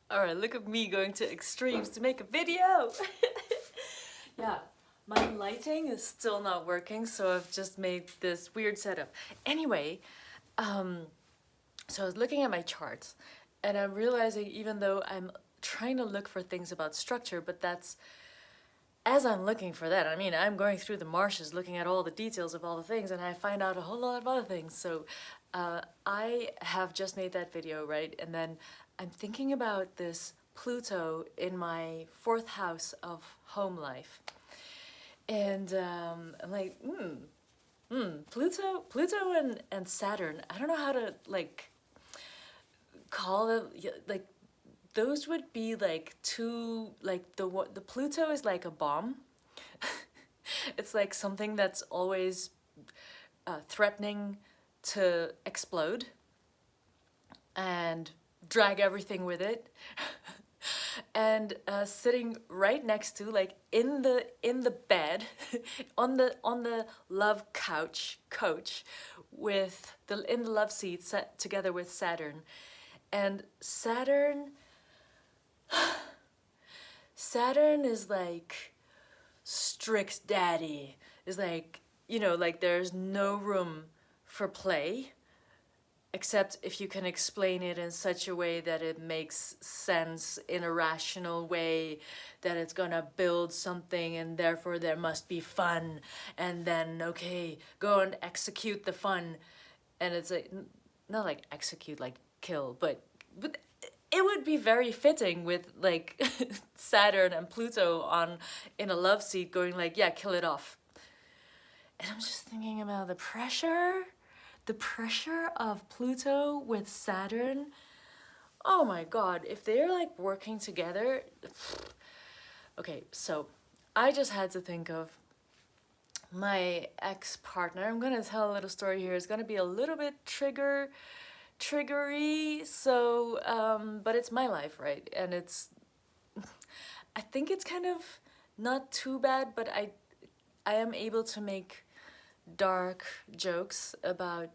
Alright, look at me going to extremes to make a video! Yeah, my lighting is still not working, so I've just made this weird setup. Anyway, so I was looking at my charts, and I'm realizing even though I'm trying to look for things about structure, but that's as I'm looking for that, I mean, I'm going through the marshes looking at all the details of all the things, and I find out a whole lot of other things. So I have just made that video, right? And then I'm thinking about this Pluto in my fourth house of home life. And I'm like, Pluto and Saturn, I don't know how to, like, call them, like, those would be like two, like the Pluto is like a bomb. It's like something that's always threatening to explode and drag everything with it. And sitting right next to, like in the bed, on the love coach with in the love seat, set together with Saturn. And Saturn is like strict daddy. Is like, you know, like there's no room for play except if you can explain it in such a way that it makes sense in a rational way, that it's gonna build something and therefore there must be fun, and then okay, go and execute the fun. And it's like, not like execute like kill, but it would be very fitting with like Saturn and Pluto on in a love seat going like, yeah, kill it off. And I'm just thinking about the pressure of Pluto with Saturn. Oh my god, if they're like working together. Okay, so I just had to think of my ex-partner. I'm gonna tell a little story here. It's gonna be a little bit triggery, so but it's my life, right? And it's, I think it's kind of not too bad, but I am able to make dark jokes about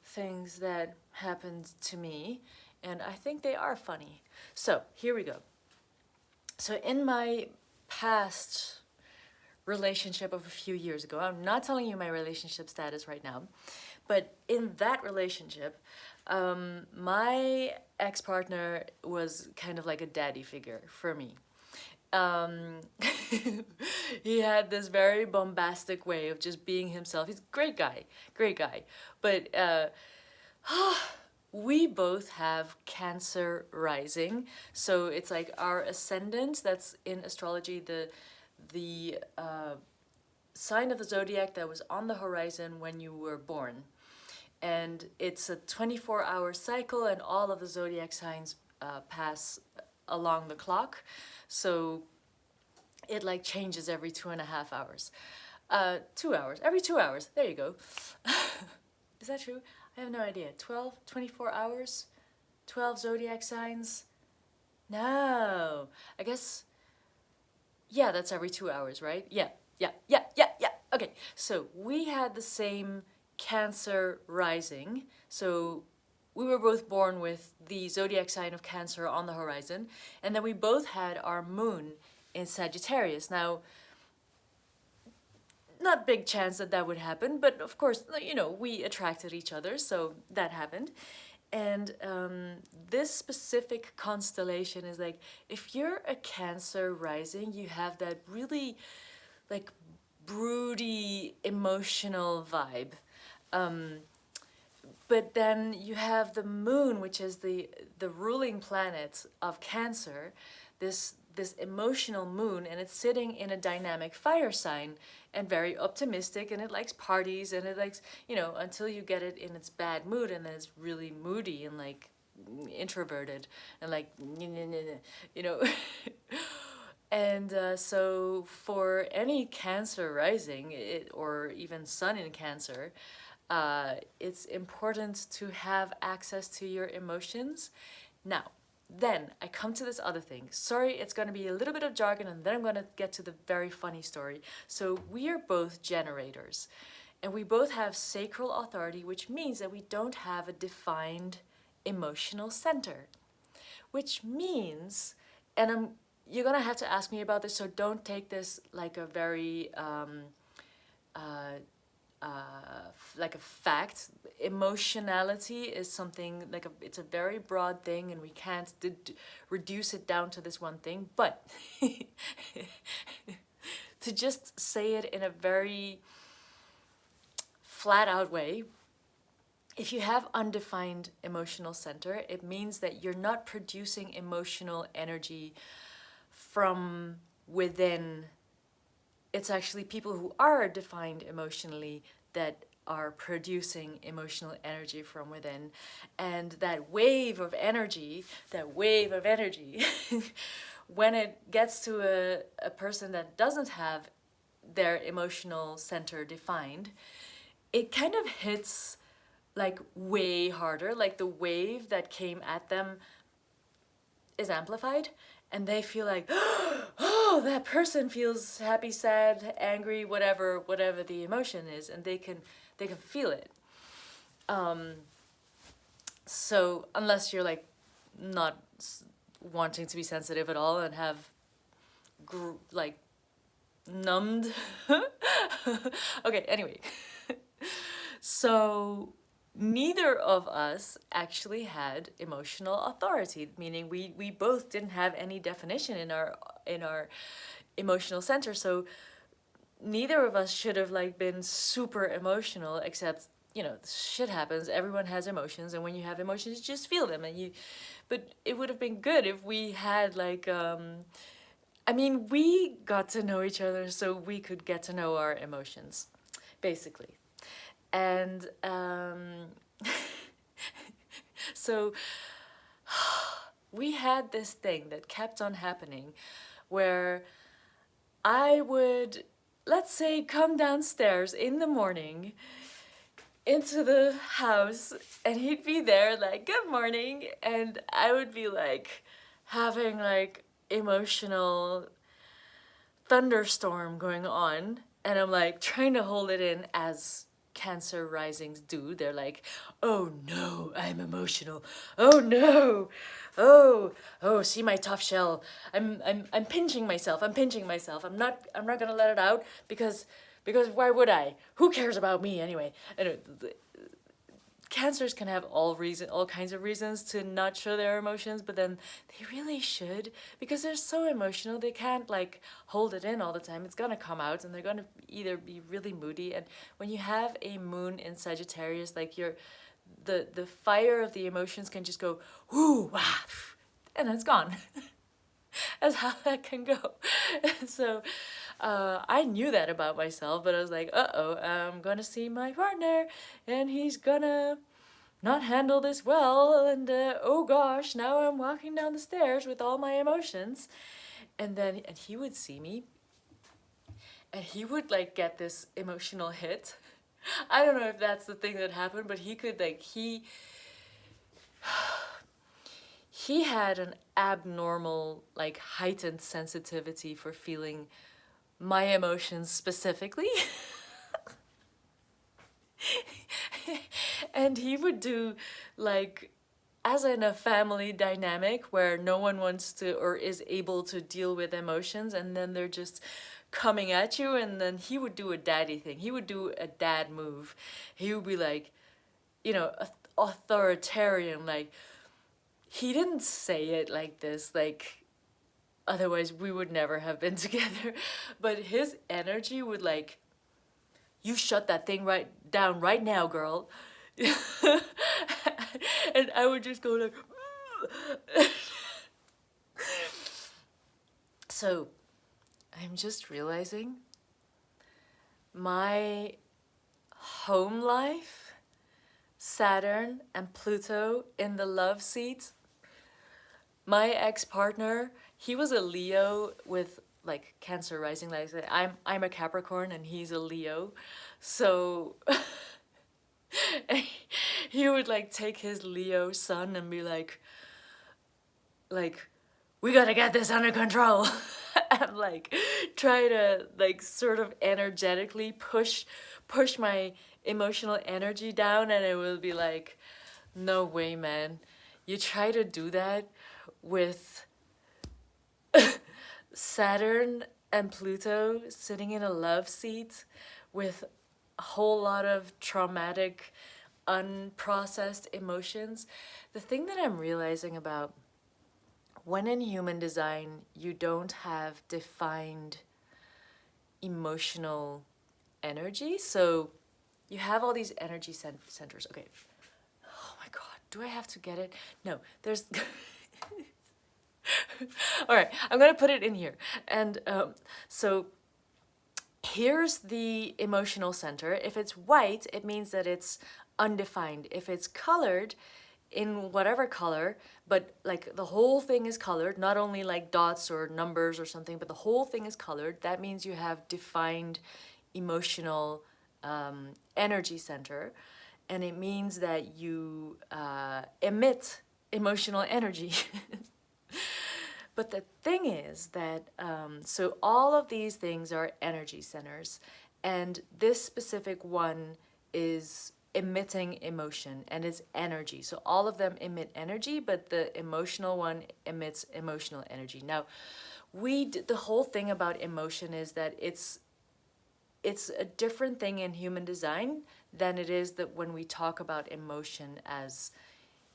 things that happened to me, and I think they are funny. So here we go. So in my past relationship of a few years ago, I'm not telling you my relationship status right now, but in that relationship, my ex-partner was kind of like a daddy figure for me. Um, he had this very bombastic way of just being himself. He's a great guy. But we both have Cancer rising, so it's like our ascendant. That's in astrology the sign of the zodiac that was on the horizon when you were born. And it's a 24-hour cycle, and all of the zodiac signs pass along the clock. So it like changes every 2.5 hours. 2 hours, every 2 hours, there you go. Is that true? I have no idea. 12, 24 hours? 12 zodiac signs? No, I guess, yeah, that's every 2 hours, right? Yeah. Okay, so we had the same Cancer rising. So we were both born with the zodiac sign of Cancer on the horizon, and then we both had our moon in Sagittarius. Now, not big chance that that would happen, but of course, you know, we attracted each other, so that happened. And this specific constellation is like, if you're a Cancer rising, you have that really like broody emotional vibe. But then you have the moon, which is the ruling planet of Cancer, this emotional moon, and it's sitting in a dynamic fire sign and very optimistic, and it likes parties, and it likes, you know, until you get it in its bad mood, and then it's really moody and like introverted and like, you know. And so for any Cancer rising, or even sun in Cancer, it's important to have access to your emotions. Now, then I come to this other thing. Sorry, it's going to be a little bit of jargon, and then I'm going to get to the very funny story. So we are both generators, and we both have sacral authority, which means that we don't have a defined emotional center. which means, and you're gonna have to ask me about this, so don't take this like a very like a fact. Emotionality is something like it's a very broad thing, and we can't reduce it down to this one thing. But to just say it in a very flat out way, if you have undefined emotional center, it means that you're not producing emotional energy from within. It's actually people who are defined emotionally that are producing emotional energy from within. And that wave of energy, when it gets to a person that doesn't have their emotional center defined, it kind of hits like way harder. Like the wave that came at them is amplified, and they feel like, oh, that person feels happy, sad, angry, whatever the emotion is, and they can feel it. So unless you're like not wanting to be sensitive at all and have like numbed. Okay, anyway. So neither of us actually had emotional authority, meaning we both didn't have any definition in our emotional center. So neither of us should have like been super emotional, except, you know, shit happens, everyone has emotions, and when you have emotions you just feel them. But it would have been good if we had like I mean, we got to know each other so we could get to know our emotions, basically. And so we had this thing that kept on happening where I would, let's say, come downstairs in the morning into the house, and he'd be there like, good morning, and I would be like having like emotional thunderstorm going on, and I'm like trying to hold it in, as Cancer risings do. They're like, oh no, I'm emotional. Oh no. Oh, see my tough shell. I'm pinching myself. I'm not gonna let it out because why would I? Who cares about me anyway? And Cancers can have all kinds of reasons to not show their emotions, but then they really should, because they're so emotional. They can't like hold it in all the time. It's gonna come out, and they're gonna either be really moody. And when you have a moon in Sagittarius, like the fire of the emotions can just go whoo wah, and it's gone. That's how that can go. So I knew that about myself, but I was like, uh-oh, I'm gonna see my partner, and he's gonna not handle this well, and oh gosh, now I'm walking down the stairs with all my emotions. And he would see me, and he would like get this emotional hit. I don't know if that's the thing that happened, but he could like, he had an abnormal, like heightened sensitivity for feeling my emotions specifically. And he would do like, as in a family dynamic where no one wants to or is able to deal with emotions, and then they're just coming at you, and then he would do a daddy thing. He would do a dad move. He would be like, you know, authoritarian. Like, he didn't say it like this, like, otherwise we would never have been together. But his energy would like, you shut that thing down right now, girl. And I would just go like, so I'm just realizing my home life, Saturn and Pluto in the love seat. My ex-partner, he was a Leo with like Cancer rising. Like I said, I'm a Capricorn and he's a Leo. So he would like take his Leo sun and be like, we gotta get this under control. And like try to like sort of energetically push my emotional energy down, and it will be like, no way, man. You try to do that with Saturn and Pluto sitting in a love seat with a whole lot of traumatic, unprocessed emotions. The thing that I'm realizing about when in human design you don't have defined emotional energy, so you have all these energy centers. Okay. Oh my God, do I have to get it? No, there's. All right, I'm gonna put it in here. And so here's the emotional center. If it's white, it means that it's undefined. If it's colored in whatever color, but like the whole thing is colored, not only like dots or numbers or something, but the whole thing is colored, that means you have defined emotional energy center. And it means that you emit emotional energy. But the thing is that, so all of these things are energy centers, and this specific one is emitting emotion and it's energy. So all of them emit energy, but the emotional one emits emotional energy. Now, the whole thing about emotion is that it's a different thing in human design than it is that when we talk about emotion as,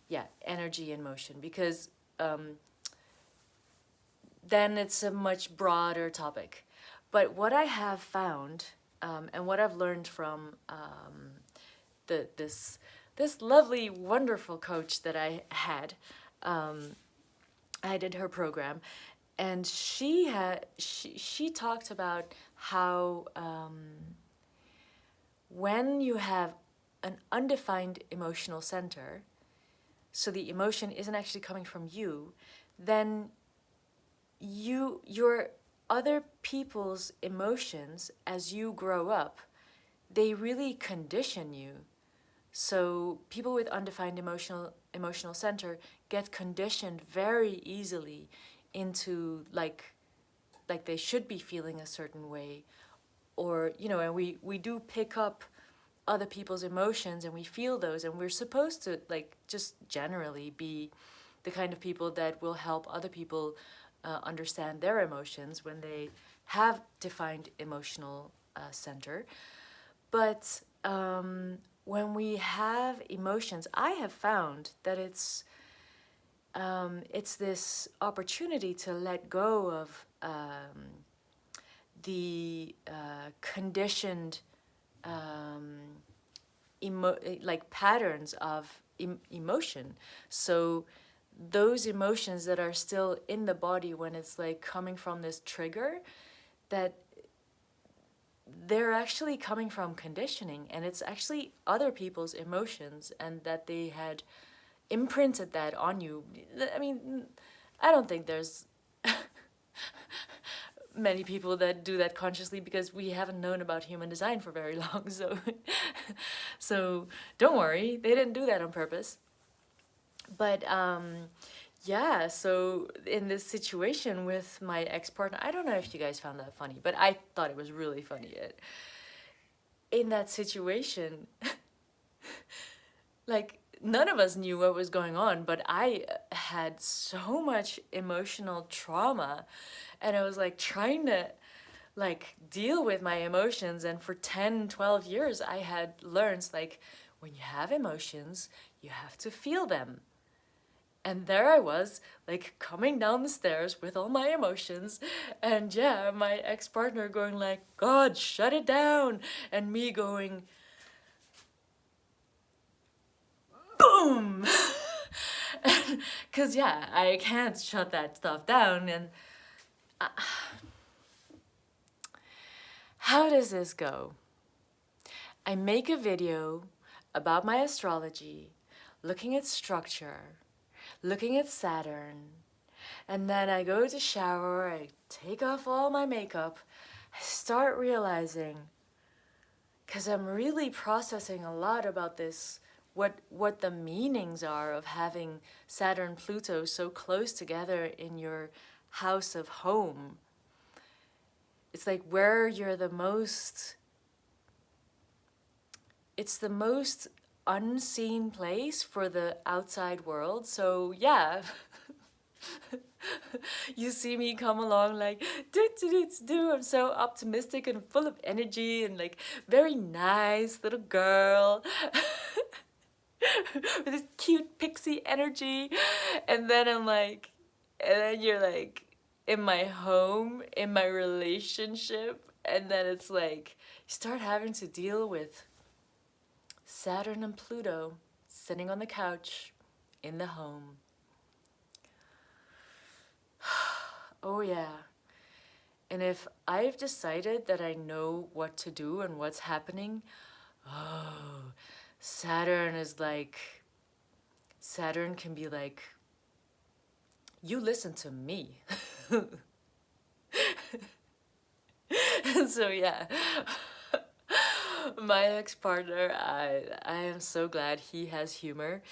yeah, energy and motion, because then it's a much broader topic. But what I have found, and what I've learned from this lovely, wonderful coach that I had, I did her program, and she talked about how when you have an undefined emotional center, so the emotion isn't actually coming from you, then your other people's emotions as you grow up, they really condition you. So people with undefined emotional center get conditioned very easily into like they should be feeling a certain way, or and we do pick up other people's emotions and we feel those, and we're supposed to like just generally be the kind of people that will help other people understand their emotions when they have defined emotional center. But when we have emotions, I have found that it's this opportunity to let go of the conditioned like patterns of emotion. So those emotions that are still in the body when it's like coming from this trigger, that they're actually coming from conditioning, and it's actually other people's emotions, and that they had imprinted that on you. I mean, I don't think there's many people that do that consciously, because we haven't known about human design for very long. So don't worry, they didn't do that on purpose. But yeah, so in this situation with my ex-partner, I don't know if you guys found that funny, but I thought it was really funny. In that situation, like, none of us knew what was going on, but I had so much emotional trauma, and I was like trying to like deal with my emotions. And for 10, 12 years, I had learned like, when you have emotions, you have to feel them. And there I was, like, coming down the stairs with all my emotions, and yeah, my ex-partner going like, God, shut it down, and me going, boom! Because, yeah, I can't shut that stuff down, and how does this go? I make a video about my astrology, looking at structure, looking at Saturn, and then I go to shower, I take off all my makeup, I start realizing, because I'm really processing a lot about this, what the meanings are of having Saturn Pluto so close together in your house of home. It's like where you're the most, it's the most unseen place for the outside world. So yeah, You see me come along like, do, do, do, do. I'm so optimistic and full of energy and like very nice little girl. With this cute pixie energy. And then I'm like, and then you're like in my home, in my relationship. And then it's like, you start having to deal with Saturn and Pluto sitting on the couch in the home. Oh, yeah. And if I've decided that I know what to do and what's happening, oh, Saturn is like, Saturn can be like, you listen to me. And so, yeah. My ex-partner, I am so glad he has humor.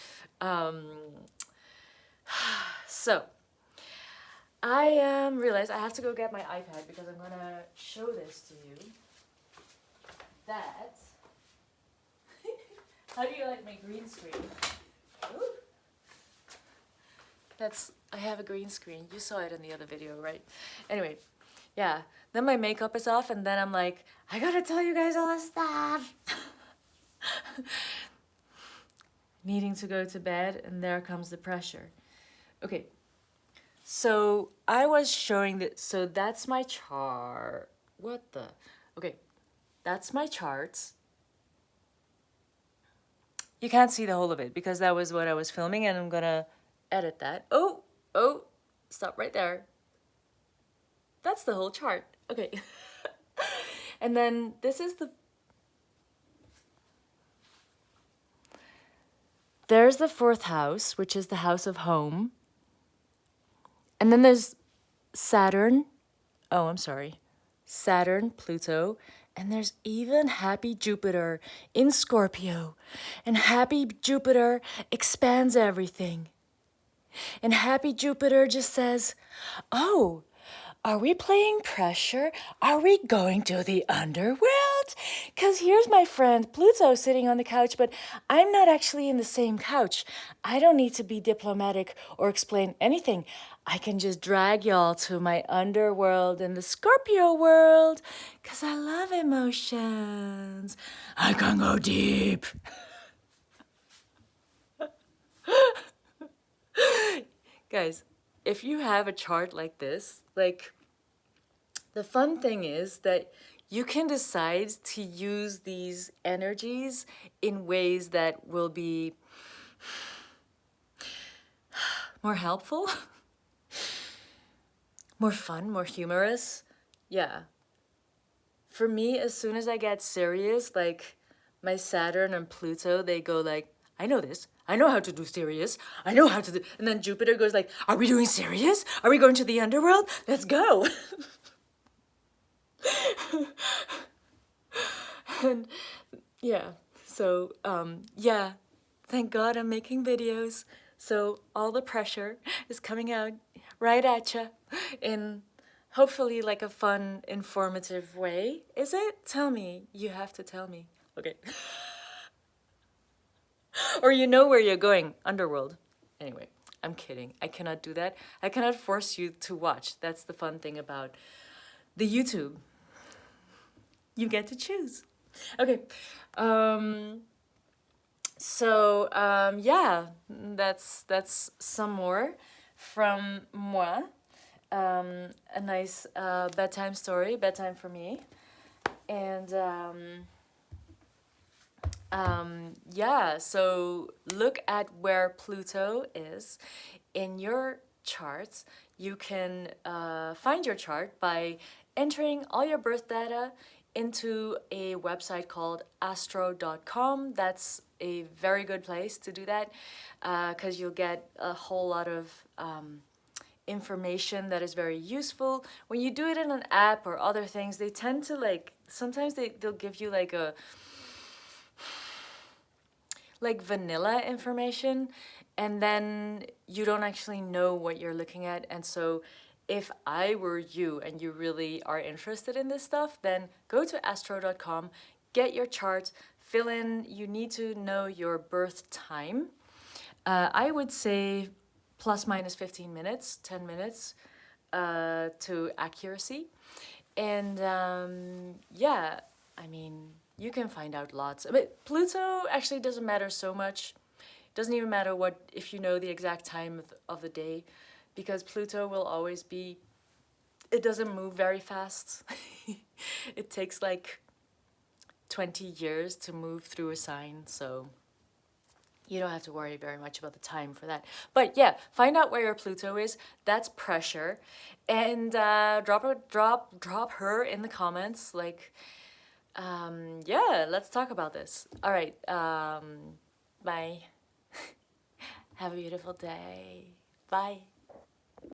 So, I realized I have to go get my iPad because I'm gonna show this to you. That. How do you like my green screen? Ooh. I have a green screen. You saw it in the other video, right? Anyway, yeah. Then my makeup is off and then I'm like, I gotta tell you guys all this stuff. Needing to go to bed and there comes the pressure. Okay. So I was showing that, so that's my chart. What the? Okay, that's my charts. You can't see the whole of it because that was what I was filming and I'm gonna edit that. Oh, stop right there. That's the whole chart. Okay. And then this is there's the 4th house, which is the house of home. And then there's Saturn. Oh, I'm sorry. Saturn, Pluto, and there's even happy Jupiter in Scorpio. And happy Jupiter expands everything. And happy Jupiter just says, oh, are we playing pressure? Are we going to the underworld? Because here's my friend Pluto sitting on the couch, but I'm not actually in the same couch. I don't need to be diplomatic or explain anything. I can just drag y'all to my underworld in the Scorpio world because I love emotions. I can go deep. Guys, if you have a chart like this, like, the fun thing is that you can decide to use these energies in ways that will be more helpful, more fun, more humorous. Yeah. For me, as soon as I get serious, like my Saturn and Pluto, they go like, I know this. I know how to do serious. I know how to do. And then Jupiter goes like, are we doing serious? Are we going to the underworld? Let's go. And yeah, so yeah, thank God I'm making videos. So all the pressure is coming out right at you in hopefully like a fun, informative way. Is it? Tell me. You have to tell me. Okay. Or you know where you're going, underworld. Anyway, I'm kidding. I cannot do that. I cannot force you to watch. That's the fun thing about the YouTube. You get to choose. Okay. Yeah, that's some more from moi. A nice bedtime story, bedtime for me. And yeah, so look at where Pluto is in your charts. You can find your chart by entering all your birth data into a website called astro.com. That's a very good place to do that because you'll get a whole lot of information that is very useful. When you do it in an app or other things, they tend to like, sometimes they'll give you like a vanilla information and then you don't actually know what you're looking at. And so if I were you and you really are interested in this stuff, then go to astro.com, get your chart, fill in, you need to know your birth time. I would say plus minus 15 minutes, 10 minutes to accuracy. And yeah, I mean, you can find out lots. But Pluto actually doesn't matter so much. It doesn't even matter what if you know the exact time of the day, because Pluto will always be, it doesn't move very fast. It takes like 20 years to move through a sign, so you don't have to worry very much about the time for that. But yeah, find out where your Pluto is. That's pressure. And drop her in the comments. Like, yeah, let's talk about this. All right, bye. Have a beautiful day. Bye.